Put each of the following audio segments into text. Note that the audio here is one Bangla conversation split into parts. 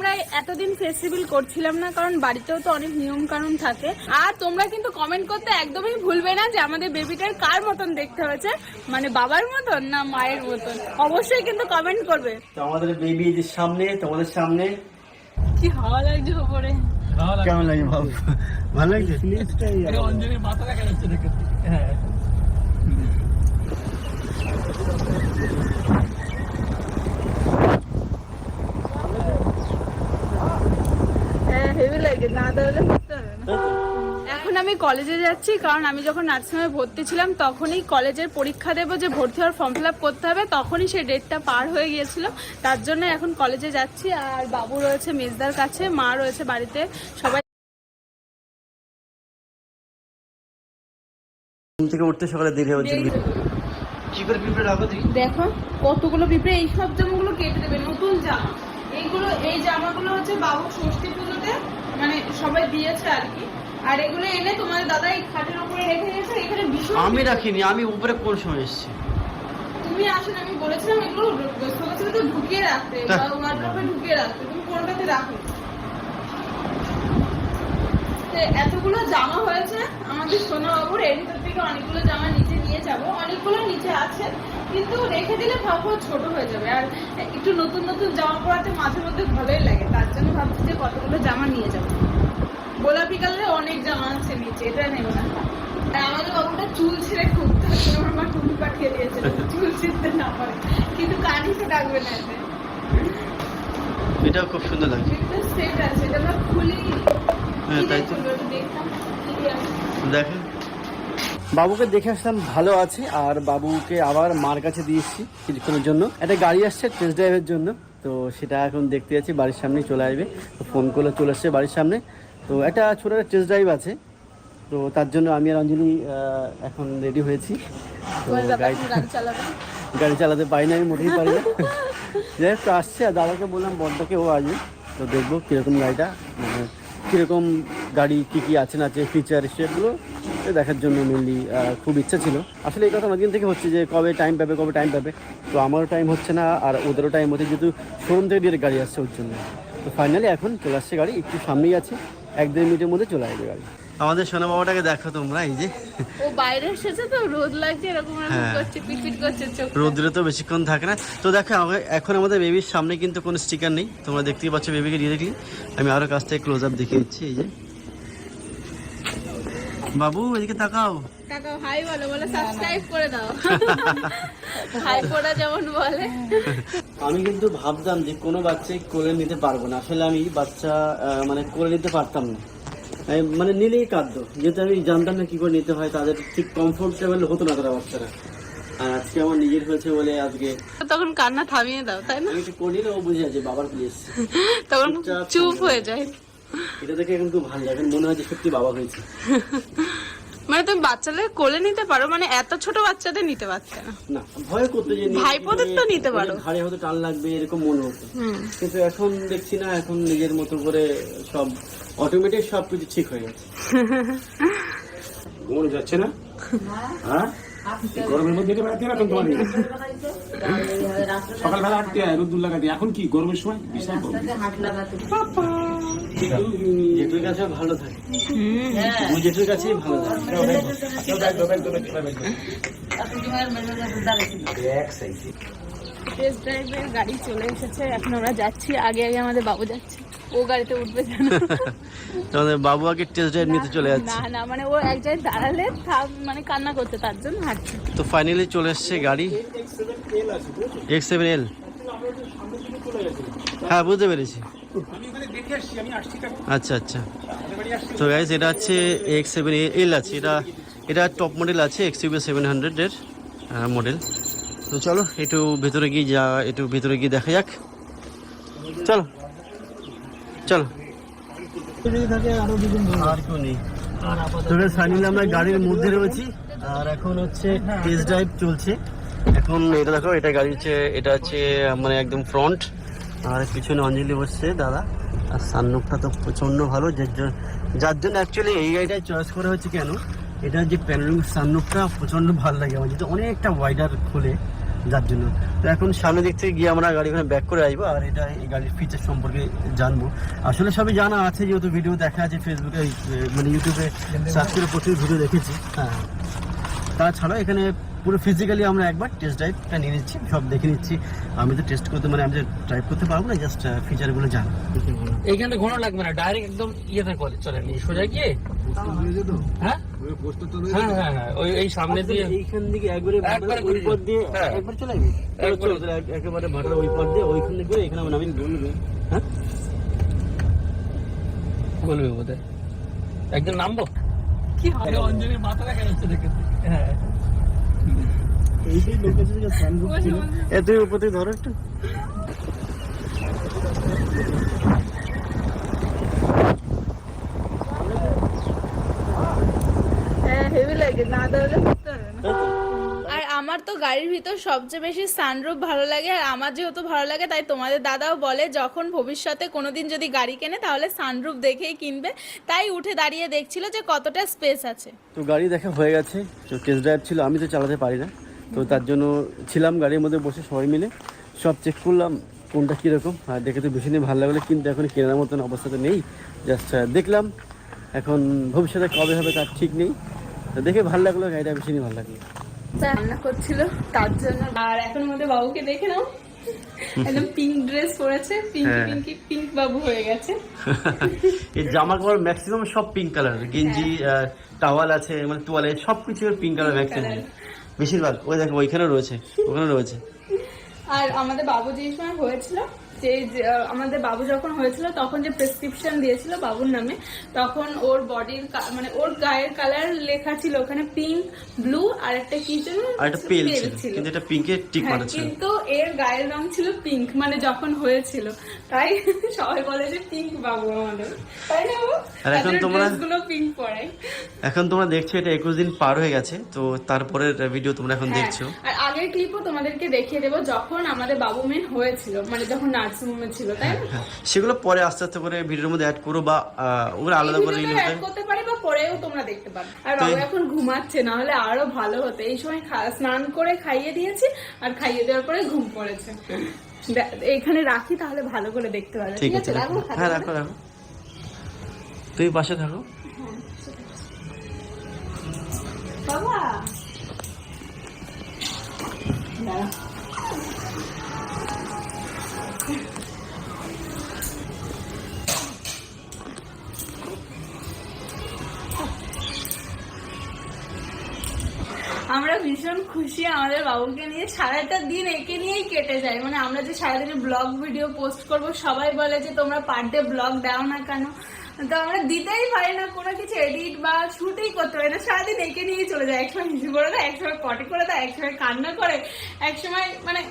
আমরা এতদিন ফেস্টিভ্যাল করছিলাম না, কারণ বাড়িতেও তো অনেক নিয়ম কানুন থাকে। আর তোমরা কিন্তু কমেন্ট করতে একদমই ভুলবে না যে আমাদের বেবিটার কার মতন দেখতে হয়েছে, মানে বাবার মতন না মায়ের মতন। অবশ্যই কিন্তু কমেন্ট করবে। তো আমাদের বেবি যে সামনে, তোমাদের সামনে কি হাওয়া লাগছে উপরে, কেমন লাগে ভাব? ভালো লাগছে। অঞ্জলির মাথা দেখা যাচ্ছে দেখে। হ্যাঁ হেভি লাগে, না তাহলে বুঝতে হবে না। এখন আমি কলেজে যাচ্ছি, কারণ আমি যখন নার্সিংহোমে ভর্তি ছিলাম তখনই কলেজের পরীক্ষা দেবো, যে ভর্তি হওয়ার ফর্ম ফিল আপ করতে হবে, তখনই সেই ডেটটা পার হয়ে গিয়েছিল। তার জন্য এখন কলেজে যাচ্ছি। আর বাবু রয়েছে মেজদার কাছে, মা রয়েছে বাড়িতে, সবাই। ঘুম থেকে উঠতে সকালে দেরি হচ্ছে। কি করে পিঁপড়ে রাখো তুই? দেখো কতগুলো পিঁপড়ে। এই সব জামাগুলো কেটে দেবে, নতুন জামা এইগুলো। এই জামাগুলো হচ্ছে বাবু ষষ্ঠী পুজোতে মানে সবাই দিয়েছে আর কি। আর এগুলো এনে তোমার দাদা এই খাটের উপরে রেখে গেছে। এখানে ভীষণ, আমি রাখিনি, আমি উপরে কোন সময় এসেছি? তুমি আসলে আমি বলেছিলাম এগুলো তো ঢুকিয়ে রাখতে বা ওয়ার্ড্রপে ঢুকিয়ে রাখতে, তুমি কোনটাতে রাখো। এতগুলো জামা হয়েছে আমাদের সোনা বাবুর। এর ভিতর থেকে অনেকগুলো জামা নিচে নিয়ে যাব, অনেকগুলো নিচে আছে, কিন্তু রেখে দিলে ভাববো ছোট হয়ে যাবে। আর একটু নতুন নতুন জামা পরাতে মাঝে মধ্যে ভালোই লাগে, তার জন্য ভাবছি যে কতগুলো জামা নিয়ে যাবো। গোলাপি কালারের অনেক জামা আছে নিচে, এটা নেব না। আর আমাদের বাবুটা চুল ছেড়ে খুব, তার জন্য আমার মা টুপি পাঠিয়ে দিয়েছিল চুল ছিঁড়তে না পারে, কিন্তু কানি তো ডাকবে না। এটাও খুব সুন্দর লাগছে। সেট আছে, এটা আমরা খুলি। হ্যাঁ তাই তো। দেখেন বাবুকে দেখে আসলাম, ভালো আছে। আর বাবুকে আবার মার কাছে দিয়ে এসেছি কিছুক্ষণের জন্য। একটা গাড়ি আসছে টেস্ট ড্রাইভের জন্য, তো সেটা এখন দেখতে যাচ্ছি। বাড়ির সামনেই চলে আসবে, তো ফোন করলে চলে আসছে বাড়ির সামনে। তো একটা ছোটো একটা টেস্ট ড্রাইভ আছে, তো তার জন্য আমি আর অঞ্জলি এখন রেডি হয়েছি। তো গাড়ি চালাতে পারি না, আমি মোটেই পারি না। যাই হোক আসছে, আর দাদাকে বললাম বড়টাকে ও আসবে, তো দেখবো কীরকম গাড়িটা, মানে কীরকম গাড়ি, কী কী আছে না আছে, ফিচার সেগুলো দেখার জন্য মেনলি খুব ইচ্ছা ছিল। আসলে এই কথা অনেকদিন থেকে হচ্ছে যে কবে টাইম পাবে, কবে টাইম পাবে। তো আমারও টাইম হচ্ছে না, আর ওদেরও টাইম হচ্ছে, যেহেতু শোরুম থেকে দিয়ে গাড়ি আসছে ওর জন্য। তো ফাইনালি এখন চলে আসছে গাড়ি, একটু সামনেই আছে, 1-2 মিনিটের মধ্যে চলে আসবে গাড়ি। আমাদের সোনা বাবাটাকে দেখো তোমরা, এই যে ও বাইরে এসেছে তো রোদ লাগছে, এরকম করছে, পিটপিট করছে চোখ। রোদ্রে তো বেশিক্ষণ থাকে না। তো দেখো এখন আমাদের বেবির সামনে কিন্তু কোনো স্টিকার নেই, তোমরা দেখতেই পাচ্ছ। বেবিকে ডিরেক্টলি আমি আরো কাছ থেকে ক্লোজ আপ দেখিয়ে দিচ্ছি। এই যে বাবু এদিকে তাকাও, তাকাও, হাই বলো, বলে সাবস্ক্রাইব করে দাও। হাই পড়া যেমন বলে। আমি কিন্তু ভাবতাম যে কোনো বাচ্চাই কোলে নিতে পারবো না। আসলে আমি বাচ্চা মানে কোলে নিতে পারতাম না, মানে নিলেই কাঁদতো, যেহেতু আমি জানতাম না কি করে নিতে হয়। তাদের ঠিক কমফোর্টেবল হতো না তারা বাচ্চারা। আর আজকে আমার নিজের হয়েছে বলে আজকে তখন কান্না থামিয়ে দাও, তাই না? আমি একটু করি না, ও বুঝে আছে বাবার কি এসছে, তখন চুপ হয়ে যায়। এটা দেখে এখন খুব ভালো লাগে, মনে হয় যে সত্যি বাবা হয়েছে। মানে তুমি বাচ্চাদের কোলে নিতে পারো, মানে এত ছোট বাচ্চাদের নিতে পারছে না। না ভয় করতো যে ভাইপোদের তো নিতে পারো, ঘাড়ে হয়তো টান লাগবে এরকম মনে হতো, কিন্তু এখন দেখছি না, এখন নিজের মতো করে সব অটোমেটিক সবকিছু ঠিক হয়ে গেছে। ঘুমানো যাচ্ছে না? হ্যাঁ গরমের মধ্যে সকালবেলা হাঁটতে হয়, রোদ্দুর লাগাতে। এখন কি গরমের সময় বিশাল জেঠুর কাছে ভালো থাকে, জেঠুর কাছেই ভালো থাকে। টেস্ট ড্রাইভের গাড়ি চলে এসেছে, এখন আমরা যাচ্ছি। আগে আগে আমাদের বাবু যাচ্ছে, ও গাড়িতে উঠবে জানো। তোমাদের বাবু আগে টেস্ট ড্রাইভ নিতে চলে যাচ্ছে। না না, মানে ও এক জায়গায় দাঁড়ালে মানে কান্না করতে, তার জন্য হাঁটছে। তো ফাইনালি চলে এসছে গাড়ি X7L। হ্যাঁ বুঝতে পেরেছি। আচ্ছা আচ্ছা। তো গাইস এটা হচ্ছে X7L আছে, এটা টপ মডেল আছে, XUV 700 এর মডেল। তো চলো একটু ভেতরে গিয়ে দেখা যাক। চলো চলো। আর কেউ নেই। তবে ফাইনালি আমরা গাড়ির মধ্যে রয়েছি, আর এখন হচ্ছে টেস্ট ড্রাইভ চলছে। এখন এটা দেখো, এটা গাড়ি হচ্ছে, এটা হচ্ছে মানে একদম ফ্রন্ট, আর পিছনে অঞ্জলি বসছে দাদা। আর সানরুফটা তো প্রচণ্ড ভালো, যার জন্য অ্যাকচুয়ালি এই গাড়িটা চয়েস করা হচ্ছে। কেন, এটার যে প্যানোরামিক সানরুফটা প্রচণ্ড ভালো লাগে আমার, যেটা অনেকটা ওয়াইডার খোলে। যার জন্য। তো এখন সামনে দিক থেকে গিয়ে আমরা গাড়িখানে ব্যাক করে আসবো, আর এটা এই গাড়ির ফিচার সম্পর্কে জানবো। আসলে সবই জানা আছে, যেহেতু ভিডিও দেখা আছে ফেসবুকে, মানে ইউটিউবে সার্চ করে প্রচুর ভিডিও দেখেছি। হ্যাঁ, তাছাড়া এখানে পুরো ফিজিক্যালি আমরা একবার টেস্ট ড্রাইভটা নিয়ে নিচ্ছি, সব দেখে নিচ্ছি। আমি তো টেস্ট করতে, মানে আমি তো ড্রাইভ করতে পারবো না, জাস্ট ফিচারগুলো জানি। এইখানে ঘোরা লাগবে না, ডাইরেক্ট একদম ইয়েতে করে চলে সোজা গিয়ে। হ্যাঁ হ্যাঁ হ্যাঁ হ্যাঁ, ওই এই সামনে দিয়ে এইখান থেকে একবারে একবারে ওই পথ দিয়ে হ্যাঁ। একবার চলে আসবি, একবারে। একেবারে ভাটার ওই পথ দিয়ে ওইখান থেকে এখানে আমরা নামিয়ে বলবে। হ্যাঁ, বলবে বোধহয় একদম নামবো। কি হবে? অঞ্জলির মাথা দেখা যাচ্ছে দেখে। হ্যাঁ, এইটাই লোক আছে যে সানরুফ ছিল। তুই উপর থেকে ধরো একটু। হ্যাঁ, হেভি লাগে, না দাঁড়ালে বুঝতে পারবে না। আর আমার তো গাড়ির ভিতর সবচেয়ে বেশি সানরুফ ভালো লাগে, আর আমার যেহেতু ভালো লাগে তাই তোমাদের দাদাও বলে যখন ভবিষ্যতে কোনোদিন যদি গাড়ি কেনে তাহলে সানরুফ দেখেই কিনবে। তাই উঠে দাঁড়িয়ে দেখছিল যে কতটা স্পেস আছে। তো গাড়ি দেখা হয়ে গেছে, তো টেস্ট ড্রাইভ ছিল, আমি তো চালাতে পারি না, তো তার জন্য ছিলাম গাড়ির মধ্যে বসে, সবাই মিলে সব চেক করলাম কোনটা কীরকম। আর দেখে তো বেশি নিয়ে ভালো লাগলো, কিন্তু এখন কেনার মতন অবস্থাতে নেই, জাস্ট দেখলাম। এখন ভবিষ্যতে কবে হবে তার ঠিক নেই, তো দেখে ভালো লাগলো, গাড়িটা বেশি নিয়ে ভালো লাগলো। রান্না করছিল তার জন্য। আর এখন আমাদের বাবুকে দেখে নাও, একদম পিঙ্ক ড্রেস পরেছে, পিঙ্ক বাবু হয়ে গেছে। এই জামা কাপড় ম্যাক্সিমাম সব পিঙ্ক কালার, গেঞ্জি, টাওয়াল আছে, মানে তোয়ালে সব কিছু পিঙ্ক কালার ম্যাক্সিমাম, বেশিরভাগ। ওই দেখো ওইখানে রয়েছে, ওখানে রয়েছে। আর আমাদের বাবু যে সময় হয়েছিল, আমাদের বাবু যখন হয়েছিল তখন যে প্রেসক্রিপশন দিয়েছিল বাবুর নামে, তখন ওর বডির মানে ওর গায়ের কালার লেখা ছিল ওখানে পিঙ্ক, ব্লু আর একটা কি ছিল, আর একটা পেল ছিল, কিন্তু এটা পিঙ্কে টিক মারা ছিল। কিন্তু এর গায়ের রং ছিল পিঙ্ক, মানে যখন হয়েছিল, তাই সবাই বলে যে পিঙ্ক বাবু আমাদের, তাই না? আর এখন তোমরা গুলো পিঙ্ক পরে। এখন তোমরা দেখছো এটা 21 দিন পার হয়ে গেছে, তো তারপরের ভিডিও তোমরা এখন দেখছো। আর আগের ক্লিপও তোমাদেরকে দেখিয়ে দেবো যখন আমাদের বাবু মেন হয়েছিল, মানে যখন নার্সিংহোমে ছিল, তাই না? সেগুলো পরে আস্তে আস্তে করে ভিডিওর মধ্যে অ্যাড করো, বা ওগুলো আলাদা করে অ্যাড করতে পারি, বা পরেও তোমরা দেখতে পারো। আর বাবু এখন ঘুমাচ্ছে, না হলে আরো ভালো হতো। এই সময় স্নান করে খাইয়ে দিয়েছি, আর খাইয়ে দেওয়ার পরে ঘুম পড়েছে। এখানে রাখি, তাহলে ভালো করে দেখতে পারবে। ঠিক আছে, হ্যাঁ রাখো রাখো, তুই পাশে থাকো। বাবা আমরা ভীষণ খুশি আমাদের বাবুকে নিয়ে, সারাটা দিন একে নিয়েই কেটে যায়। মানে আমরা যে সারাদিনে ব্লগ ভিডিও পোস্ট করব, সবাই বলে যে তোমরা পার ডে ব্লগ দাও না কেন, তো আমরা দিতেই পারি না, কোনো কিছু এডিট বা শুটিং করতে পারি না, সারাদিন একে নিয়েই চলে যায়। একসময় হিসু করে দেয়, একসময় পটি করে দেয়, একসময় কান্না করে, একসময় মানে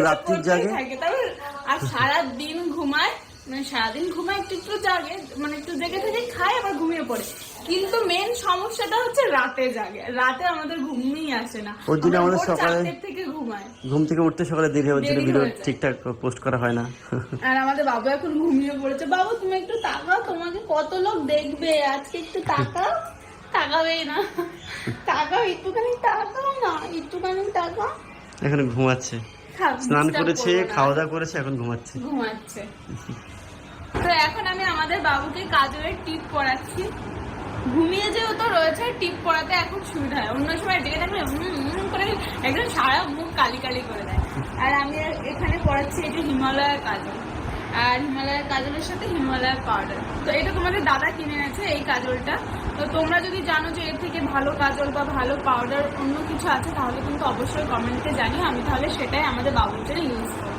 রাত্রির জাগে থাকে, তারপর আর সারাদিন ঘুমায়, মানে সারাদিন ঘুমায়, একটু একটু জাগে, মানে একটু জেগে থেকে খায়, আবার ঘুমিয়ে পড়ে। কিন্তু মেন সমস্যাটা হচ্ছে রাতে জাগে, রাতে আমাদের ঘুমই আসে না, ওর জন্য আমাদের সকালে থেকে ঘুমায়, ঘুম থেকে উঠতে সকালে দেরি হচ্ছে, ভিডিও ঠিকঠাক পোস্ট করা হয় না। আর আমাদের বাবু এখন ঘুমিয়ে পড়েছে। বাবু তুমি একটু তাকাও, তোমাকে কত লোক দেখবে, আজকে একটু তাকাও। তাকাবেই না, তাকাও, একটুখানি তাকাও না, একটুখানি তাকাও। এখন ঘুমাচ্ছে, স্নান করেছে, খাওয়া দাওয়া করেছে, এখন ঘুমাচ্ছে। তো এখন আমি আমাদের বাবুকে কাজলের টিপ পরাচ্ছি। ঘুমিয়ে যেহেতু রয়েছে, টিপ পরাতে এখন সুবিধা হয়। অন্য সময় ডেকে থাকলে করে একদম সারা মুখ কালি কালি করে দেয়। আর আমি এখানে পরাচ্ছি এই যে হিমালয়ের কাজল, আর হিমালয়ের কাজলের সাথে হিমালয়ের পাউডার। তো এটা তোমাদের দাদা কিনে এনেছে এই কাজলটা। তো তোমরা যদি জানো যে এর থেকে ভালো কাজল বা ভালো পাউডার অন্য কিছু আছে, তাহলে কিন্তু অবশ্যই কমেন্টে জানিও, আমি তাহলে সেটাই আমাদের বাবুর জন্য ইউজ করবো।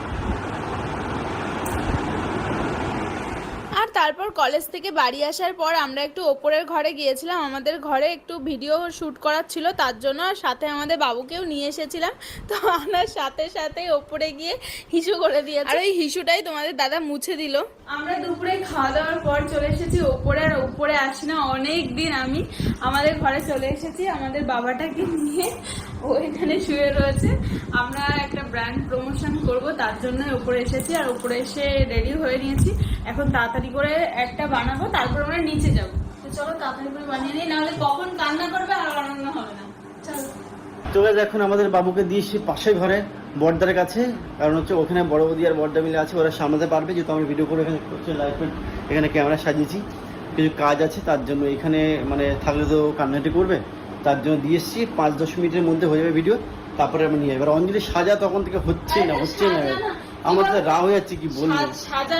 আর তারপর কলেজ থেকে বাড়ি আসার পর আমরা একটু ওপরের ঘরে গিয়েছিলাম, আমাদের ঘরে একটু ভিডিও শ্যুট করার ছিল তার জন্য, আর সাথে আমাদের বাবুকেও নিয়ে এসেছিলাম। তো আমরা সাথে সাথে ওপরে গিয়ে হিসু করে দিয়েছি, আর ওই হিসুটাই তোমাদের দাদা মুছে দিল। আমরা দুপুরে খাওয়া দাওয়ার পর চলে এসেছি ওপরে, আর ওপরে আসি না অনেক দিন। আমি আমাদের ঘরে চলে এসেছি আমাদের বাবাটাকে নিয়ে, ও এখানে শুয়ে রয়েছে। আমরা একটা ব্র্যান্ড প্রমোশন করব, তার জন্য উপরে এসেছি। আর উপরে এসে রেডি হয়ে নিয়েছি, এখন তাড়াতাড়ি করে একটা বানাবো, তারপর আমরা নিচে যাবো। তো চলো তাড়াতাড়ি করে বানিয়ে নিই, নাহলে কখন কান্না করবে আর বানানো হবে না। চলো। তো guys, এখন আমাদের বাবুকে দিয়েছি পাশে ঘরে বড়দার কাছে, কারণ হচ্ছে ওখানে বড় বৌদি আর বড়দা মিলে আছে, ওরা সামলাতে পারবে। যেহেতু আমি ভিডিও করে এখানে করছি লাইভ, এখানে ক্যামেরা সাজিয়েছি, কিছু কাজ আছে তার জন্য এখানে মানে থাকলে তো কান্নাটি করবে, তার জন্য দিয়ে এসেছি। 5-10 মিনিটের মধ্যে হয়ে যাবে ভিডিও, তারপরে আমি নিয়ে এবার অঞ্জলি সাজা তখন থেকে হচ্ছে না। আমার তো রাগ হয়ে যাচ্ছে, কি বলবো। সাজা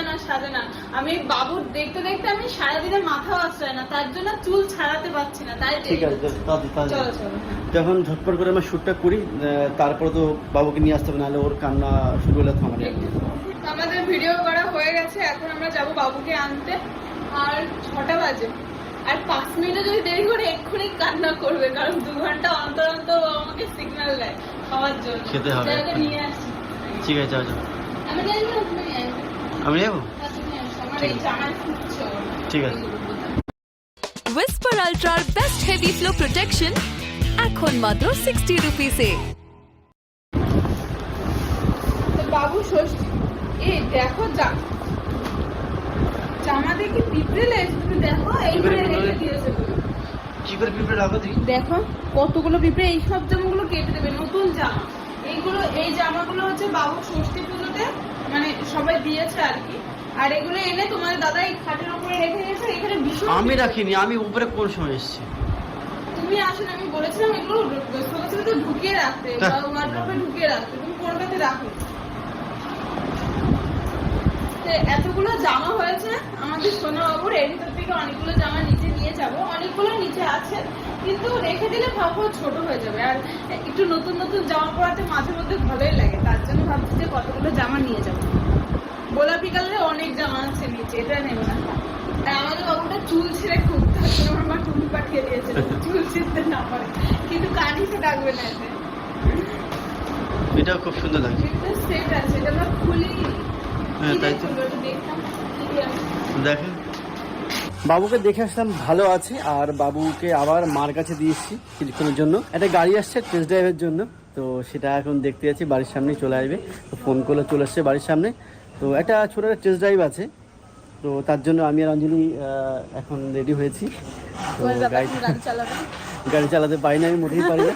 না আমি বাবুর দেখতে দেখতে আমি সারাদিনে মাথা আসছে না, তার জন্য চুল ছাড়াতে পারছি না, তাই ঠিক আছে চলো। যখন ঝটপট করে আমরা শ্যুটটা করি, তারপরে তো বাবুকে নিয়ে আসতে হবে, নাহলে ওর কান্না শুরু হলে থামানো যাবে। আমাদের ভিডিও করা হয়ে গেছে, এখন আমরা যাব বাবুকে আনতে। আর 6টা বাজে, আর 5 মিনিটে যদি দেরি করে এক্ষুনি কান্না করবে, কারণ 2 ঘন্টা অন্তর অন্তর ও আমাকে সিগন্যাল দেয় খাওয়ার জন্য। খেতে হবে। জায়গা নিয়ে আসি। ঠিক আছে, চলো। আমি জানি না তুমি নিয়ে আসবে। আমি যাবো? তুমি আসো, আমার এই জামায় ফুটছে ওর। ঠিক আছে। Whisper Ultraর Best Heavy Flow Protection এখন মাত্র 60 রুপিসে। তো বাবু ষষ্ঠী, এই দেখো জামা দেখি পিঁপড়ে লেগেছে, তুমি দেখো এইখানে রেখে দিয়েছে। কি করে পিঁপড়ে রাখো তুই? দেখো কতগুলো পিঁপড়ে, এই সব জামাগুলো কেটে দেবে, নতুন জামা। এই জামাগুলো হচ্ছে বাবু ষষ্ঠী পুজোতে মানে সবাই দিয়েছে আর কি। আর এগুলো এনে তোমার দাদা এই খাটের উপরে রেখে গেছে। এখানে ভীষণ আমি রাখিনি, আমি উপরে কোন সময় এসেছি? তুমি আসলে আমি বলেছিলাম এগুলো শোকেসে ঢুকিয়ে রাখতে বা ওয়ার্ড্রপে ঢুকিয়ে রাখতে, তুমি কোনটাতে রাখো। এতগুলো জামা হয়েছে আমাদের সোনা বাবুর, এর ভিতর থেকে অনেকগুলো জামা নিচে নিয়ে যাব, অনেকগুলো নিচে আছে, কিন্তু রেখে দিলে ভাবো ছোট হয়ে যাবে। আর একটু নতুন নতুন জামা পরাতে মাঝে মধ্যে ভালোই লাগে, তার জন্য ভাবছি যে কতগুলো জামা নিয়ে যাবো। গোলাপি কালারের অনেক জামা আছে নিচে, এটা নেবো না। আর আমাদের বাবুটা চুল ছিঁড়ে খুব, তার জন্য আমার মা টুপি পাঠিয়ে দিয়েছিল চুল ছিঁড়তে না পারে, কিন্তু কানিতে ডাকবে না। এটাও খুব সুন্দর লাগছে। সেট আছে, এটা আমরা খুলি। হ্যাঁ, তাই তো। দেখেন, বাবুকে দেখে আসলাম ভালো আছে, আর বাবুকে আবার মার কাছে দিয়ে এসেছি কিছুক্ষণের জন্য। একটা গাড়ি আসছে টেস্ট ড্রাইভের জন্য, তো সেটা এখন দেখতে যাচ্ছি, বাড়ির সামনেই চলে আসবে। তো ফোন করলে চলে আসছে বাড়ির সামনে। তো একটা ছোটো একটা টেস্ট ড্রাইভ আছে, তো তার জন্য আমি আর অঞ্জলি এখন রেডি হয়েছি। তো গাড়ি চালাতে পারি না, আমি মোটেই পারি না।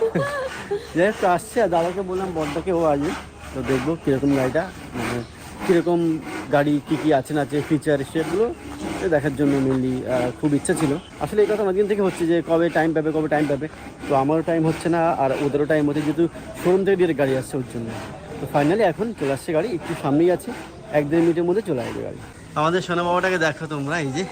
যাই হোক, আসছে, আর দাদাকে বললাম বড়দাকে ও আসবে, তো দেখবো কীরকম গাড়িটা, মানে কীরকম গাড়ি, কী আছে না আছে, ফিচার সেগুলো দেখার জন্য মেনলি খুব ইচ্ছা ছিল। আসলে এই কথা অনেকদিন থেকে হচ্ছে যে কবে টাইম পাবে। তো আমারও টাইম হচ্ছে না, আর ওদেরও টাইম হচ্ছে, যেহেতু শোরুম থেকে দিয়ে গাড়ি আসছে ওর জন্য। তো ফাইনালি এখন চলে আসছে গাড়ি, একটু সামনেই আছে, 1-2 মিনিটের মধ্যে চলে আসবে গাড়ি। আমাদের সোনা বাবাটাকে দেখো তোমরা, এই যে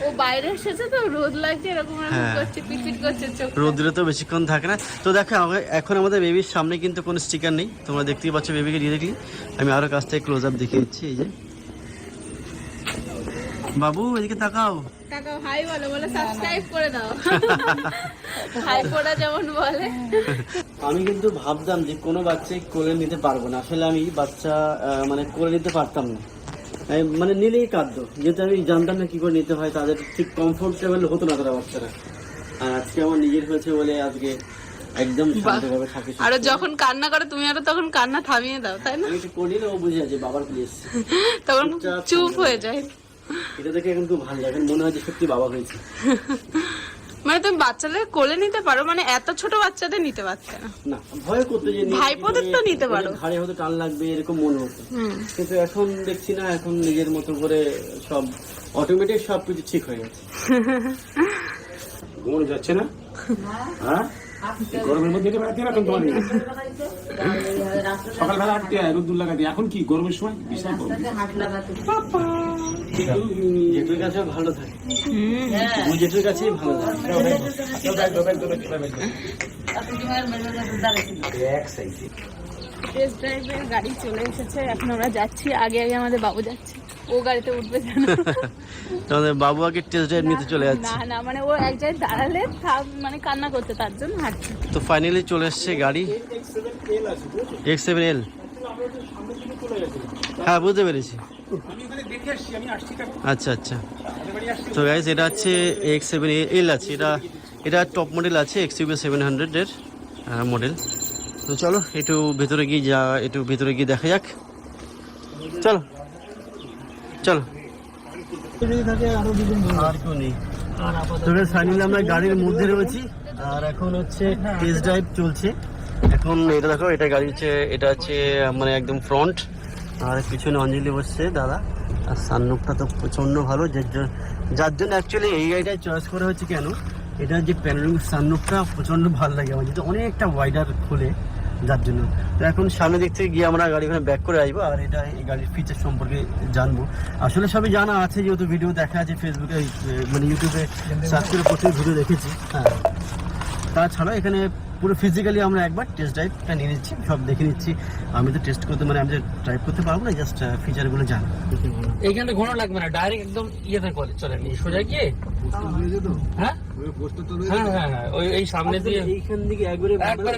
ও বাইরে এসেছে, তো রোদ লাগছে, এরকম করছে, পিটপিট করছে চোখ। রোদ্রে তো বেশিক্ষণ থাকে না। তো দেখো এখন আমাদের বেবির সামনে কিন্তু কোনো স্টিকার নেই, তোমরা দেখতেই পাচ্ছ। বেবিকে দিয়ে দেখলি, আমি আরো কাছ থেকে ক্লোজ আপ দেখিয়ে দিচ্ছি। এই যে বাবু, এদিকে তাকাও, হাই বলো, বলে সাবস্ক্রাইব করে দাও। হাই পড়া যেমন বলে। আমি কিন্তু ভাবতাম যে কোনো বাচ্চাই কোলে নিতে পারবো না, আসলে আমি বাচ্চা মানে কোলে নিতে পারতাম না, মানে নিলেই কাঁদতো, যেহেতু আমি জানতাম না কি করে নিতে হয়, তাদের ঠিক কমফোর্টেবল হতো না তারা বাচ্চারা। আর আজকে আমার নিজের হয়েছে বলে আজকে একদম শান্তভাবে থাকি। আর যখন কান্না করে তুমি আরো তখন কান্না থামিয়ে দাও, তাই না? আমি একটু করিলে ও বুঝে আছে বাবার প্লিজ, তখন চুপ হয়ে যায়। এটা দেখে এখন খুব ভালো লাগে, মনে হয় যে সত্যি বাবা হয়েছে। মানে তুমি বাচ্চাদের কোলে নিতে পারো, মানে এত ছোট বাচ্চাদের নিতে পারছে না। না, ভয় করতে যে ভাইপোদের তো নিতে পারো, ঘাড়ে হয়তো টান লাগবে এরকম মনে হতো, কিন্তু এখন দেখছি না, এখন নিজের মতো করে সব অটোমেটিক সবকিছু ঠিক হয়ে গেছে। ঘুমোনো যাচ্ছে না? হ্যাঁ, গরমের মধ্যে বেড়াতে না তোমার সকালবেলা হাঁটতে হয়, রোদ্দুর লাগাতে। এখন কি গরমের সময় বিশাল গরম। জেঠুর কাছে ভালো থাকে, জেঠুর কাছেই ভালো থাকে। টেস্ট ড্রাইভের গাড়ি চলে এসেছে, এখন আমরা যাচ্ছি। আগে আমাদের বাবু যাচ্ছে, ও গাড়িতে উঠবে জানো। তোমাদের বাবু আগে টেস্ট ড্রাইভ নিতে চলে যাচ্ছে। না মানে ও এক জায়গায় দাঁড়ালে মানে কান্না করতে, তার জন্য হাঁটছে। তো ফাইনালি চলে এসছে গাড়ি, X7L। হ্যাঁ, বুঝতে পেরেছি। আচ্ছা, তো গাইস, এটা হচ্ছে X7L আছে, এটা টপ মডেল আছে, XUV 700 এর মডেল। তো চলো একটু ভেতরে গিয়ে দেখা যাক। চলো আর কেউ নেই। তো ফাইনালি আমরা গাড়ির মধ্যে রয়েছি, আর এখন হচ্ছে টেস্ট ড্রাইভ চলছে। এখন এটা দেখো, এটা গাড়ি হচ্ছে, এটা হচ্ছে মানে একদম ফ্রন্ট, আর পিছনে অঞ্জলি বসছে দাদা। আর সানরুফটা তো প্রচণ্ড ভালো, যার জন্য অ্যাকচুয়ালি এই গাড়িটা চয়েস করা হচ্ছে। কেন, এটার যে প্যানোরামিক সানরুফটা প্রচণ্ড ভালো লাগে আমার, যেটা অনেকটা ওয়াইডার খোলে, যার জন্য। তো এখন সামনে দিক থেকে গিয়ে আমরা গাড়ি ওখানে ব্যাক করে আসবো, আর এটা এই গাড়ির ফিচার সম্পর্কে জানবো। আসলে সবই জানা আছে, যেহেতু ভিডিও দেখা আছে ফেসবুকে, মানে ইউটিউবে সার্চ করে প্রচুর ভিডিও দেখেছি। হ্যাঁ, তাছাড়া এখানে পুরো ফিজিক্যালি আমরা একবার টেস্ট ড্রাইভটা নিয়ে নিচ্ছি, সব দেখে নিচ্ছি। আমি তো টেস্ট করতে, মানে আমি ড্রাইভ করতে পারবো না, জাস্ট ফিচারগুলো জানি। এইখানে ঘোরা লাগবে না, ডাইরেক্ট একদম ইয়েতে করে চলে নি সোজা গিয়ে। হ্যাঁ হ্যাঁ হ্যাঁ হ্যাঁ, ওই এই সামনে দিয়ে এইখান থেকে একবারে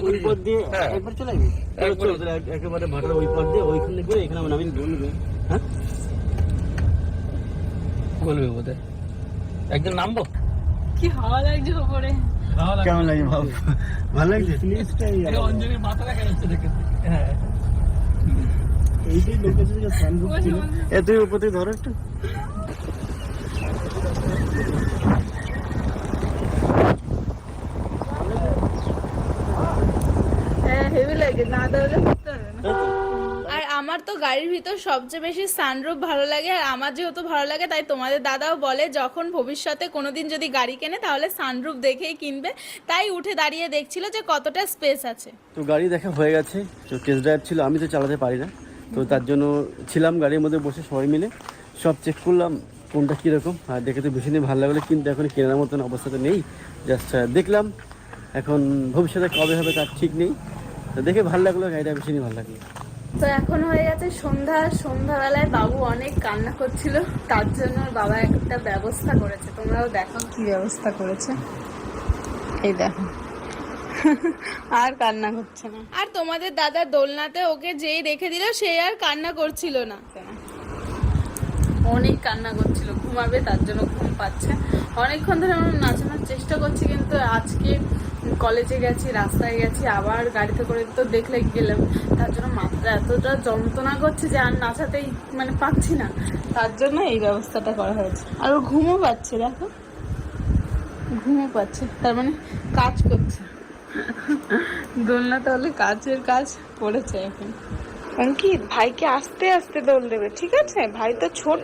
ওই পথ দিয়ে একবার চলে যাবে, একেবারে ভাটার ওই পথ দিয়ে ওইখান থেকে এখানে নামিয়ে বলবে। হ্যাঁ, বলবে বোধহয় একদম নামবো। কি হাওয়া লাগছে ওপরে। কেমন লাগে ভাব? ভালো লাগছে। অঞ্জলির মাথা দেখা যাচ্ছে দেখে। হ্যাঁ, এইটাই লোকের যে সানরুফ ছিল। তুই উপর থেকে ধরো একটু। হ্যাঁ, হেভি লাগে, না দাঁড়ালে করতে হবে না। আর আমার তো গাড়ির ভিতর সবচেয়ে বেশি সানরুফ ভালো লাগে, আর আমার যেহেতু ভালো লাগে তাই তোমাদের দাদাও বলে যখন ভবিষ্যতে কোনোদিন যদি গাড়ি কেনে তাহলে সানরুফ দেখেই কিনবে। তাই উঠে দাঁড়িয়ে দেখছিল যে কতটা স্পেস আছে। তো গাড়ি দেখা হয়ে গেছে, তো টেস্ট ড্রাইভ ছিল, আমি তো চালাতে পারি না, তো তার জন্য ছিলাম গাড়ির মধ্যে বসে, সবাই মিলে সব চেক করলাম কোনটা কীরকম। আর দেখে তো ভীষণই ভালো লাগলো, কিন্তু এখন কেনার মতন অবস্থাতে নেই, জাস্ট দেখলাম। এখন ভবিষ্যতে কবে হবে তার ঠিক নেই, তো দেখে ভালো লাগলো, গাড়িটা ভীষণই ভালো লাগলো। তো এখন হয়ে গেছে সন্ধ্যাবেলায় বাবু অনেক কান্না করছিল, তার জন্য বাবা একটা ব্যবস্থা করেছে। তোমরাও দেখো কি ব্যবস্থা করেছে, এই দেখো। আর কান্না করছে না। আর তোমাদের দাদা দোলনাতে ওকে যেই রেখে দিল সেই আর কান্না করছিল না, অনেক কান্না করছিল, ঘুমাবে, তার জন্য ঘুম পাচ্ছে। অনেকক্ষণ ধরে আমরা নাচানোর চেষ্টা করছি, কিন্তু আজকে কলেজে গেছি, রাস্তায় গেছি, আবার গাড়িতে করে তো দেখলে গেলাম, তার জন্য মাথাটা এতটা যন্ত্রণা করছে যে আর নাচাতেই মানে পাচ্ছি না, তার জন্য এই ব্যবস্থাটা করা হয়েছে। আর ও ঘুমও পাচ্ছে, দেখো ঘুমও পাচ্ছে, তার মানে কাজ করছে। দোলনা তাহলে কাজের কাজ করেছে এখন। কারণ কি ভাইকে আস্তে আস্তে দোল দেবে, ঠিক আছে? ভাই তো ছোট।